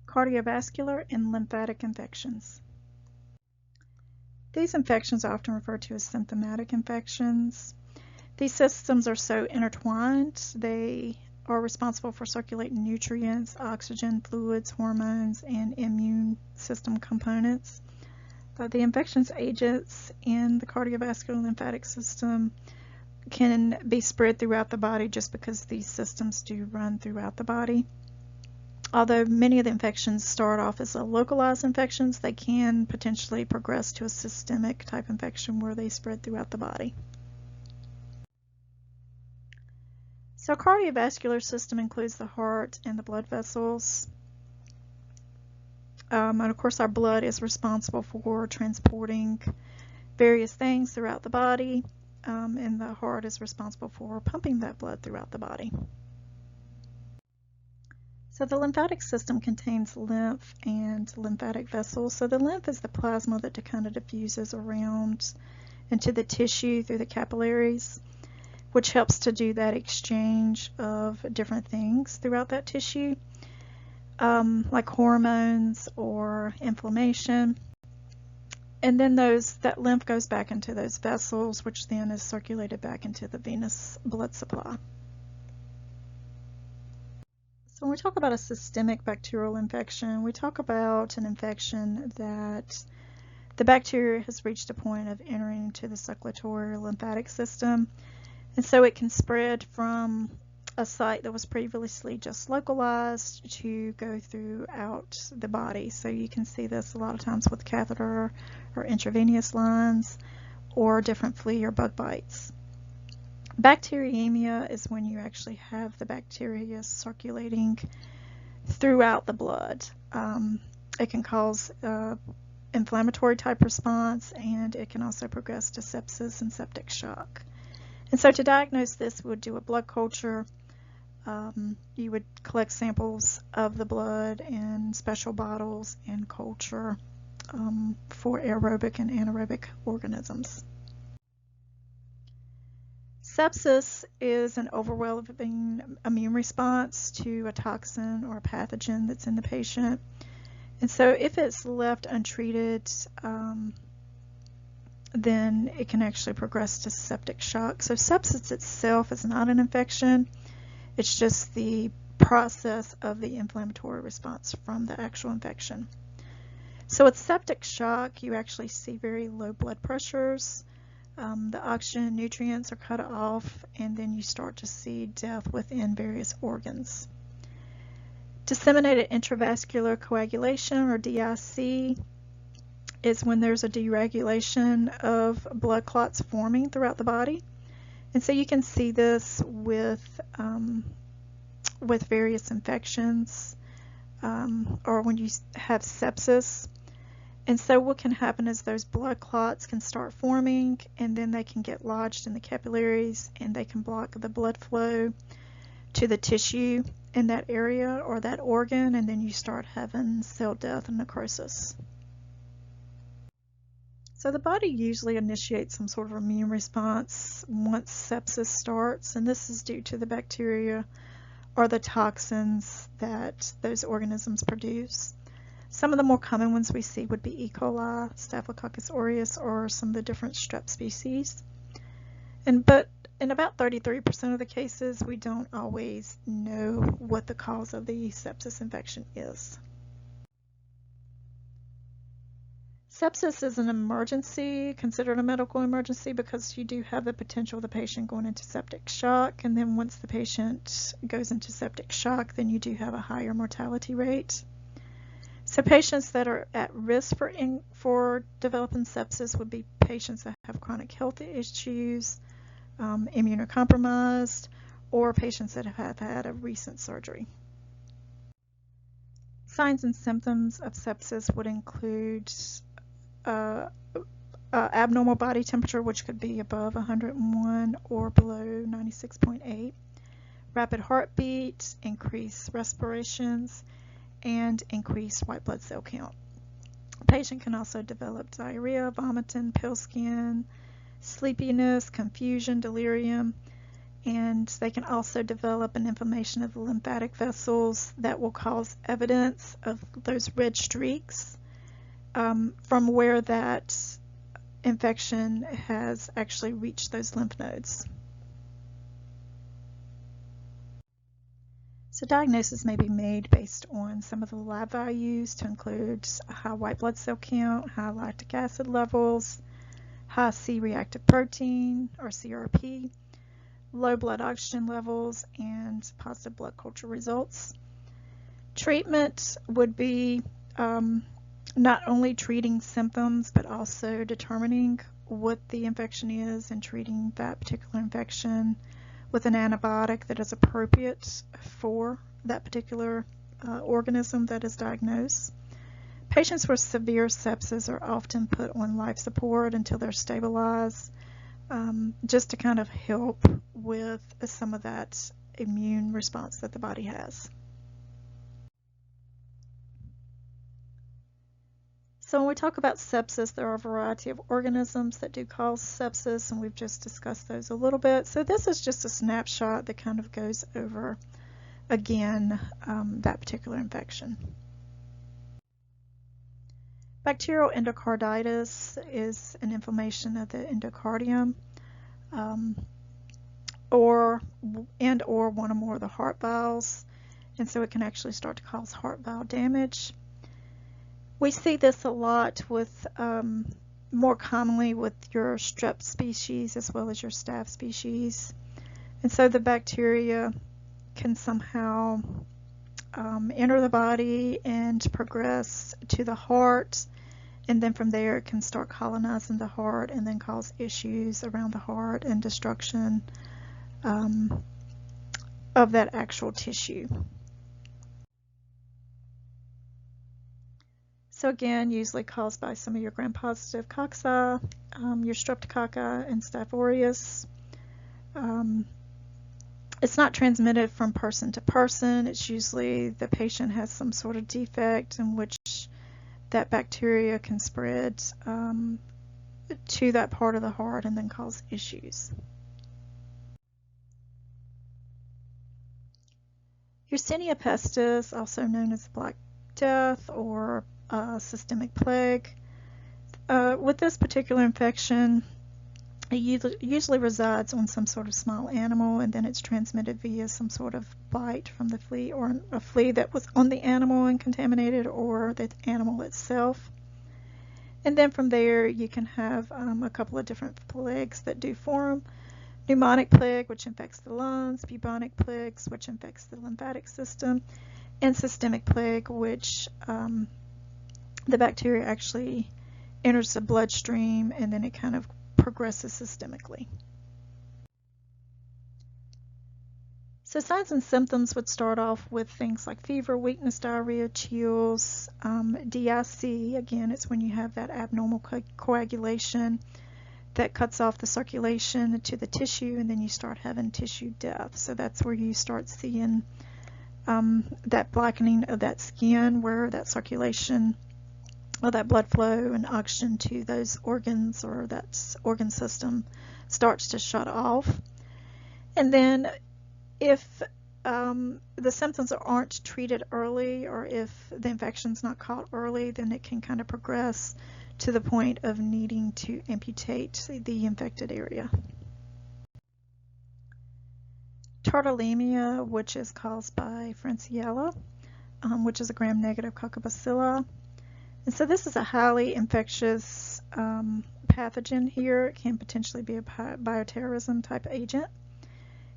Cardiovascular and lymphatic infections. These infections are often referred to as symptomatic infections. These systems are so intertwined, they are responsible for circulating nutrients, oxygen, fluids, hormones, and immune system components. The infectious agents in the cardiovascular and lymphatic system can be spread throughout the body just because these systems do run throughout the body. Although many of the infections start off as localized infections, they can potentially progress to a systemic type infection where they spread throughout the body. So cardiovascular system includes the heart and the blood vessels. And of course our blood is responsible for transporting various things throughout the body, and the heart is responsible for pumping that blood throughout the body. So the lymphatic system contains lymph and lymphatic vessels. So the lymph is the plasma that kind of diffuses around into the tissue through the capillaries, which helps to do that exchange of different things throughout that tissue, like hormones or inflammation. And then that lymph goes back into those vessels, which then is circulated back into the venous blood supply. So when we talk about a systemic bacterial infection, we talk about an infection that the bacteria has reached a point of entering into the circulatory or lymphatic system. And so it can spread from a site that was previously just localized to go throughout the body. So you can see this a lot of times with catheter or intravenous lines or different flea or bug bites. Bacteremia is when you actually have the bacteria circulating throughout the blood. It can cause inflammatory type response, and it can also progress to sepsis and septic shock. And so to diagnose this, we would do a blood culture. You would collect samples of the blood in special bottles and culture for aerobic and anaerobic organisms. Sepsis is an overwhelming immune response to a toxin or a pathogen that's in the patient. And so if it's left untreated, then it can actually progress to septic shock. So sepsis itself is not an infection. It's just the process of the inflammatory response from the actual infection. So with septic shock, you actually see very low blood pressures. The oxygen and nutrients are cut off, and then you start to see death within various organs. Disseminated intravascular coagulation, or DIC, is when there's a deregulation of blood clots forming throughout the body. And so you can see this with various infections or when you have sepsis. And so what can happen is those blood clots can start forming, and then they can get lodged in the capillaries, and they can block the blood flow to the tissue in that area or that organ, and then you start having cell death and necrosis. So the body usually initiates some sort of immune response once sepsis starts, and this is due to the bacteria or the toxins that those organisms produce. Some of the more common ones we see would be E. coli, Staphylococcus aureus, or some of the different strep species. But in about 33% of the cases, we don't always know what the cause of the sepsis infection is. Sepsis is an emergency, considered a medical emergency, because you do have the potential of the patient going into septic shock, and then once the patient goes into septic shock, then you do have a higher mortality rate. So patients that are at risk for developing sepsis would be patients that have chronic health issues, immunocompromised, or patients that have had a recent surgery. Signs and symptoms of sepsis would include abnormal body temperature, which could be above 101 or below 96.8, rapid heartbeat, increased respirations, and increased white blood cell count. The patient can also develop diarrhea, vomiting, pale skin, sleepiness, confusion, delirium, and they can also develop an inflammation of the lymphatic vessels that will cause evidence of those red streaks from where that infection has actually reached those lymph nodes. So diagnosis may be made based on some of the lab values to include high white blood cell count, high lactic acid levels, high C-reactive protein or CRP, low blood oxygen levels, and positive blood culture results. Treatment would be not only treating symptoms but also determining what the infection is and treating that particular infection with an antibiotic that is appropriate for that particular organism that is diagnosed. Patients with severe sepsis are often put on life support until they're stabilized, just to kind of help with some of that immune response that the body has. So when we talk about sepsis, there are a variety of organisms that do cause sepsis, and we've just discussed those a little bit. So this is just a snapshot that kind of goes over, again, that particular infection. Bacterial endocarditis is an inflammation of the endocardium or one or more of the heart valves, and so it can actually start to cause heart valve damage. We see this a lot with more commonly with your strep species as well as your staph species, and so the bacteria can somehow enter the body and progress to the heart, and then from there it can start colonizing the heart and then cause issues around the heart and destruction of that actual tissue. So again, usually caused by some of your gram-positive cocci, your streptococci and Staph aureus. It's not transmitted from person to person. It's usually the patient has some sort of defect in which that bacteria can spread to that part of the heart and then cause issues. Yersinia pestis, also known as Black Death or systemic plague. With this particular infection, it usually resides on some sort of small animal, and then it's transmitted via some sort of bite from the flea, or a flea that was on the animal and contaminated, or the animal itself. And then from there you can have a couple of different plagues that do form. Pneumonic plague, which infects the lungs, bubonic plagues, which infects the lymphatic system, and systemic plague, which the bacteria actually enters the bloodstream and then it kind of progresses systemically. So signs and symptoms would start off with things like fever, weakness, diarrhea, chills, DIC. Again, it's when you have that abnormal coagulation that cuts off the circulation to the tissue, and then you start having tissue death. So that's where you start seeing that blackening of that skin, where that circulation or that blood flow and oxygen to those organs or that organ system starts to shut off. And then if the symptoms aren't treated early, or if the infection's not caught early, then it can kind of progress to the point of needing to amputate the infected area. Tartlemia, which is caused by Francisella, which is a gram-negative coccobacilli. And so this is a highly infectious pathogen here. It can potentially be a bioterrorism type agent.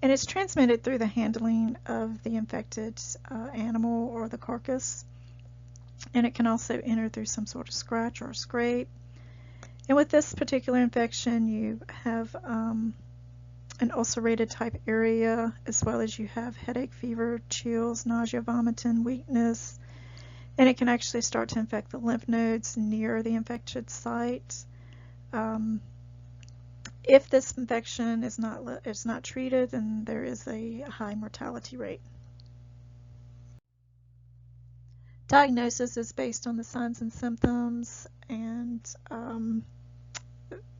And it's transmitted through the handling of the infected animal or the carcass. And it can also enter through some sort of scratch or scrape. And with this particular infection, you have an ulcerated type area, as well as you have headache, fever, chills, nausea, vomiting, weakness. And it can actually start to infect the lymph nodes near the infected site. If this infection is not treated, then there is a high mortality rate. Diagnosis is based on the signs and symptoms, and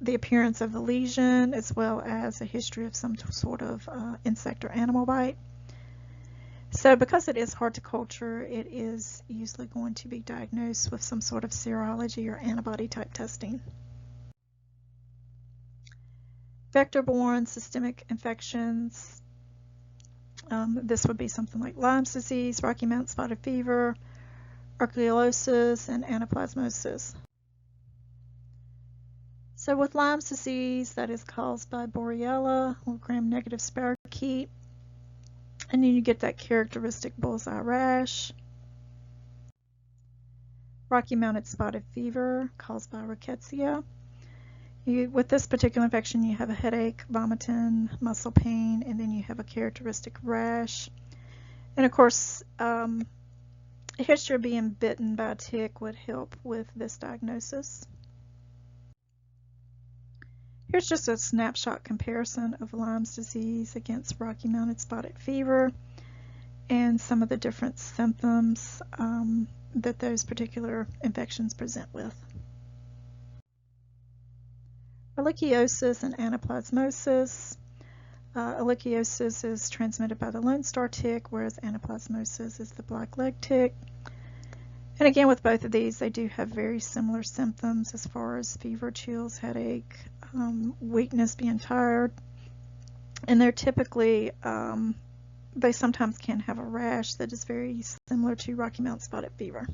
the appearance of the lesion, as well as a history of some sort of insect or animal bite. So because it is hard to culture, it is usually going to be diagnosed with some sort of serology or antibody type testing. Vector-borne systemic infections. This would be something like Lyme's disease, Rocky Mountain spotted fever, archaeolosis, and anaplasmosis. So with Lyme's disease, that is caused by Borrelia or gram-negative spirochete, and then you get that characteristic bullseye rash. Rocky Mountain spotted fever caused by rickettsia. With this particular infection, you have a headache, vomiting, muscle pain, and then you have a characteristic rash. And of course, a history of being bitten by a tick would help with this diagnosis. Here's just a snapshot comparison of Lyme's disease against Rocky Mountain spotted fever and some of the different symptoms that those particular infections present with. Ehrlichiosis and anaplasmosis. Ehrlichiosis is transmitted by the Lone Star tick, whereas anaplasmosis is the blackleg tick. And again, with both of these, they do have very similar symptoms as far as fever, chills, headache, weakness, being tired. And they're typically, they sometimes can have a rash that is very similar to Rocky Mountain spotted fever.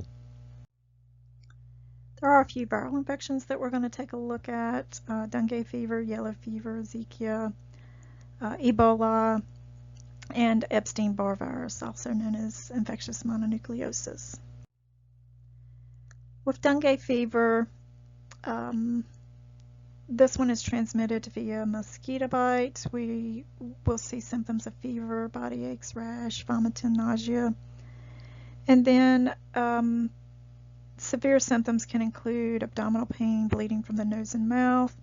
There are a few viral infections that we're going to take a look at: dengue fever, yellow fever, Zika, Ebola, and Epstein-Barr virus, also known as infectious mononucleosis. With dengue fever, this one is transmitted via mosquito bite. We will see symptoms of fever, body aches, rash, vomiting, nausea, and then severe symptoms can include abdominal pain, bleeding from the nose and mouth.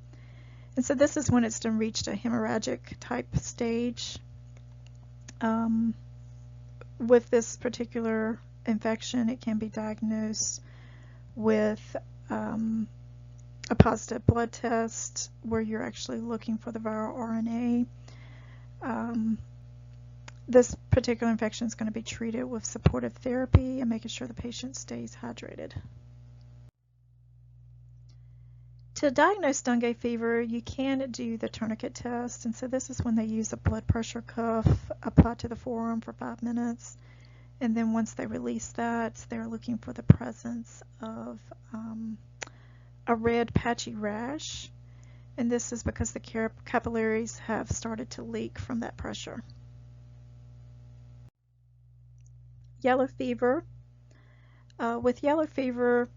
And so this is when it's reached a hemorrhagic type stage. With this particular infection, it can be diagnosed with a positive blood test where you're actually looking for the viral RNA. This particular infection is going to be treated with supportive therapy and making sure the patient stays hydrated. To diagnose dengue fever, you can do the tourniquet test, and so this is when they use a blood pressure cuff applied to the forearm for 5 minutes, and then once they release that, they're looking for the presence of a red patchy rash, and this is because the capillaries have started to leak from that pressure. Yellow fever. With yellow fever,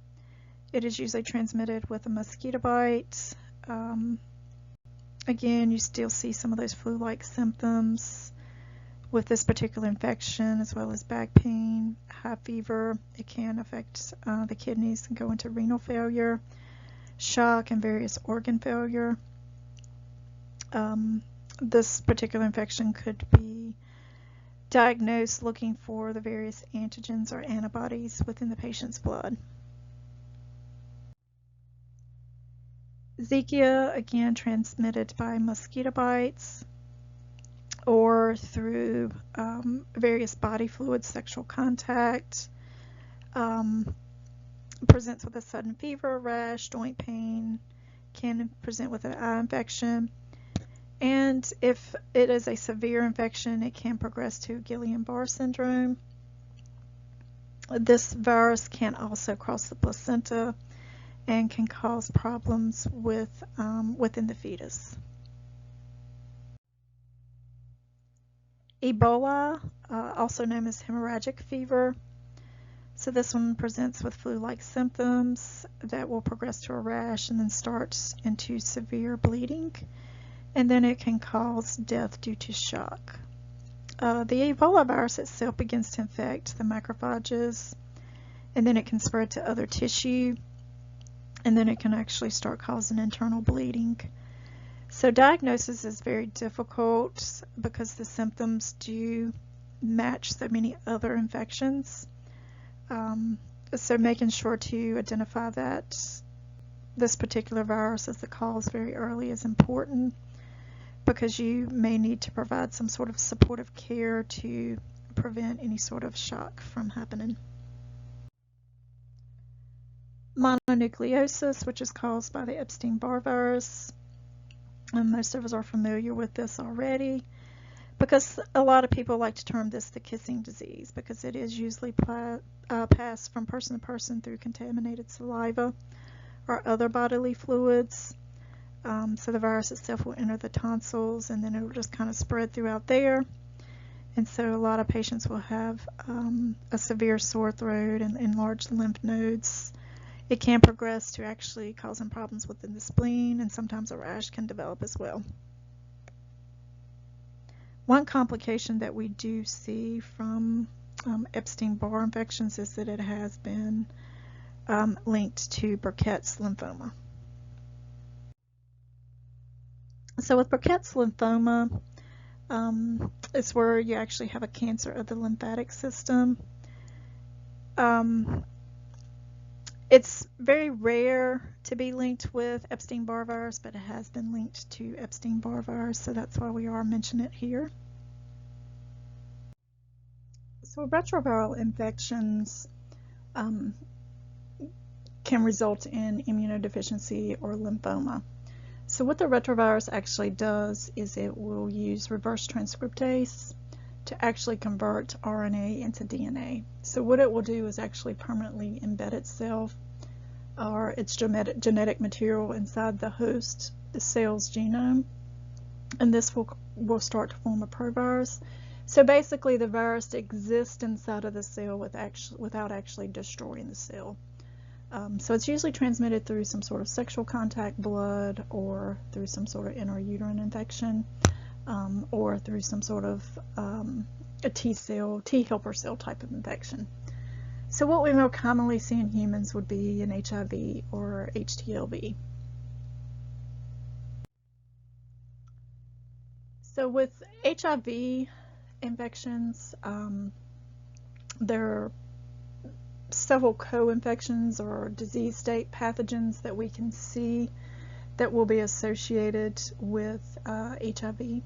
it is usually transmitted with a mosquito bite. Again, you still see some of those flu-like symptoms with this particular infection, as well as back pain, high fever. It can affect the kidneys and go into renal failure, shock, and various organ failure. This particular infection could be diagnosed looking for the various antigens or antibodies within the patient's blood. Zika, again, transmitted by mosquito bites or through various body fluids, sexual contact. Presents with a sudden fever, rash, joint pain, can present with an eye infection. And if it is a severe infection, it can progress to Guillain-Barré syndrome. This virus can also cross the placenta and can cause problems with within the fetus. Ebola, also known as hemorrhagic fever. So this one presents with flu-like symptoms that will progress to a rash and then starts into severe bleeding. And then it can cause death due to shock. The Ebola virus itself begins to infect the macrophages, and then it can spread to other tissue, and then it can actually start causing internal bleeding. So diagnosis is very difficult because the symptoms do match so many other infections. So making sure to identify that this particular virus as the cause very early is important, because you may need to provide some sort of supportive care to prevent any sort of shock from happening. Mononucleosis, which is caused by the Epstein-Barr virus, and most of us are familiar with this already, because a lot of people like to term this the kissing disease, because it is usually passed from person to person through contaminated saliva or other bodily fluids. So the virus itself will enter the tonsils, and then it will just kind of spread throughout there. And so a lot of patients will have a severe sore throat and enlarged lymph nodes. It can progress to actually causing problems within the spleen, and sometimes a rash can develop as well. One complication that we do see from Epstein-Barr infections is that it has been linked to Burkitt's lymphoma. So with Burkitt's lymphoma, it's where you actually have a cancer of the lymphatic system. It's very rare to be linked with Epstein-Barr virus, but it has been linked to Epstein-Barr virus, so that's why we are mentioning it here. So retroviral infections can result in immunodeficiency or lymphoma. So what the retrovirus actually does is it will use reverse transcriptase to actually convert RNA into DNA. So what it will do is actually permanently embed itself or its genetic material inside the host cell's genome, and this will start to form a provirus. So basically the virus exists inside of the cell without actually destroying the cell. So it's usually transmitted through some sort of sexual contact, blood, or through some sort of intrauterine infection, or through some sort of a T helper cell type of infection. So what we more commonly see in humans would be an HIV or HTLV. So with HIV infections, there are several co-infections or disease state pathogens that we can see that will be associated with HIV.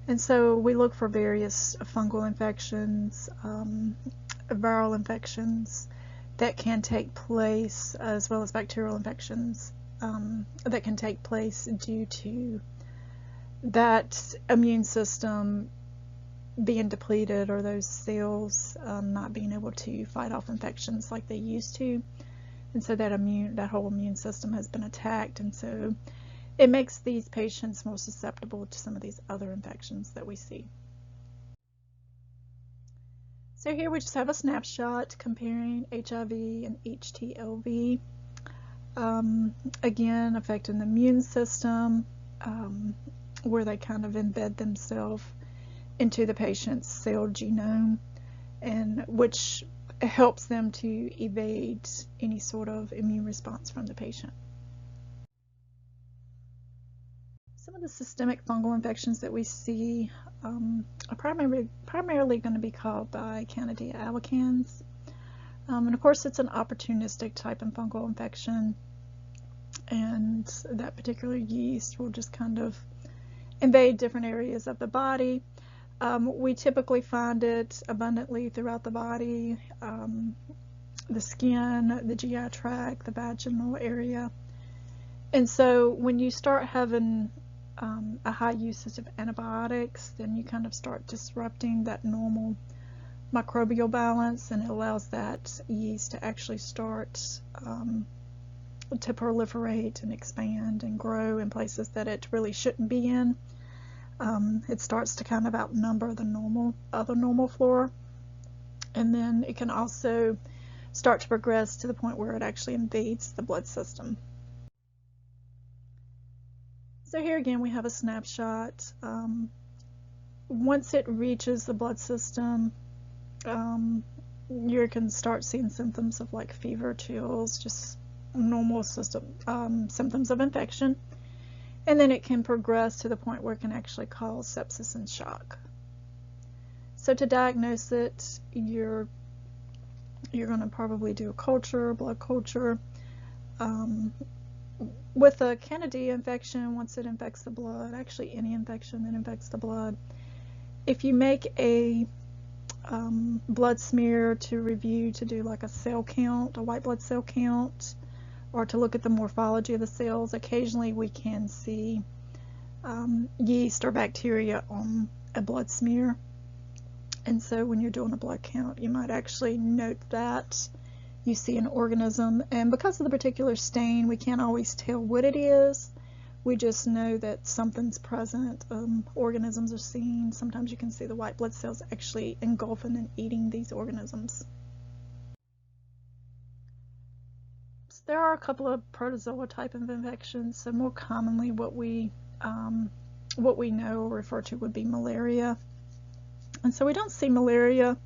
And so we look for various fungal infections, viral infections that can take place, as well as bacterial infections that can take place due to that immune system being depleted, or those cells not being able to fight off infections like they used to. And so that whole immune system has been attacked, and so it makes these patients more susceptible to some of these other infections that we see. So here we just have a snapshot comparing HIV and HTLV. Again, affecting the immune system, where they kind of embed themselves into the patient's cell genome, and which helps them to evade any sort of immune response from the patient. Some of the systemic fungal infections that we see are primarily going to be caused by Candida albicans. And of course, it's an opportunistic type of fungal infection, and that particular yeast will just kind of invade different areas of the body. We typically find it abundantly throughout the body, the skin, the GI tract, the vaginal area. And so when you start having a high usage of antibiotics, then you kind of start disrupting that normal microbial balance, and it allows that yeast to actually start to proliferate and expand and grow in places that it really shouldn't be in. It starts to kind of outnumber the other normal flora, and then it can also start to progress to the point where it actually invades the blood system. So here again we have a snapshot. Once it reaches the blood system, you can start seeing symptoms of like fever, chills, just normal symptoms of infection. And then it can progress to the point where it can actually cause sepsis and shock. So to diagnose it, you're going to probably do a culture, blood culture, with a Candida infection, once it infects the blood, actually any infection that infects the blood, if you make a blood smear to review, to do like a cell count, a white blood cell count, or to look at the morphology of the cells, occasionally we can see yeast or bacteria on a blood smear. And so when you're doing a blood count, you might actually note that you see an organism, and because of the particular stain, we can't always tell what it is. We just know that something's present. Organisms are seen. Sometimes you can see the white blood cells actually engulfing and eating these organisms. So there are a couple of protozoa type of infections. So more commonly what we know or refer to would be malaria. And so we don't see malaria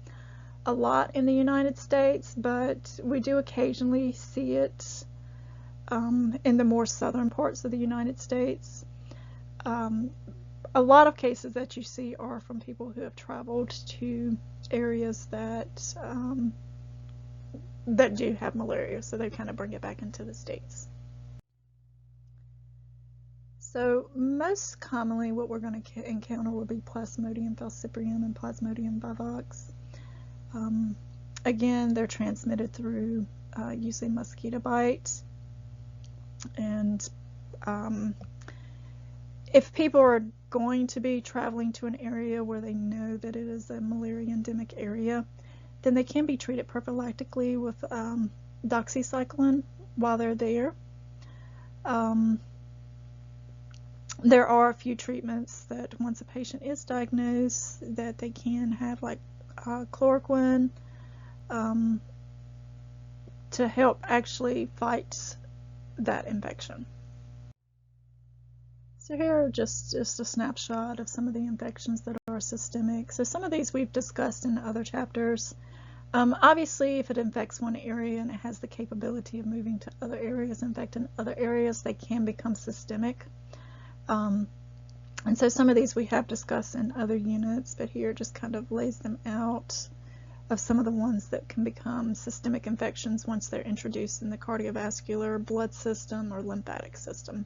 a lot in the United States, but we do occasionally see it in the more southern parts of the United States. A lot of cases that you see are from people who have traveled to areas that that do have malaria, so they kind of bring it back into the States. So most commonly what we're going to encounter will be Plasmodium falciparum and Plasmodium vivax. Again, they're transmitted through usually mosquito bites, and if people are going to be traveling to an area where they know that it is a malaria endemic area, then they can be treated prophylactically with doxycycline while they're there. There are a few treatments that once a patient is diagnosed that they can have, like chloroquine, to help actually fight that infection. So here are just a snapshot of some of the infections that are systemic. So some of these we've discussed in other chapters. Obviously, if it infects one area and it has the capability of moving to other areas, infecting other areas, they can become systemic. And so some of these we have discussed in other units, but here just kind of lays them out of some of the ones that can become systemic infections once they're introduced in the cardiovascular, blood system, or lymphatic system.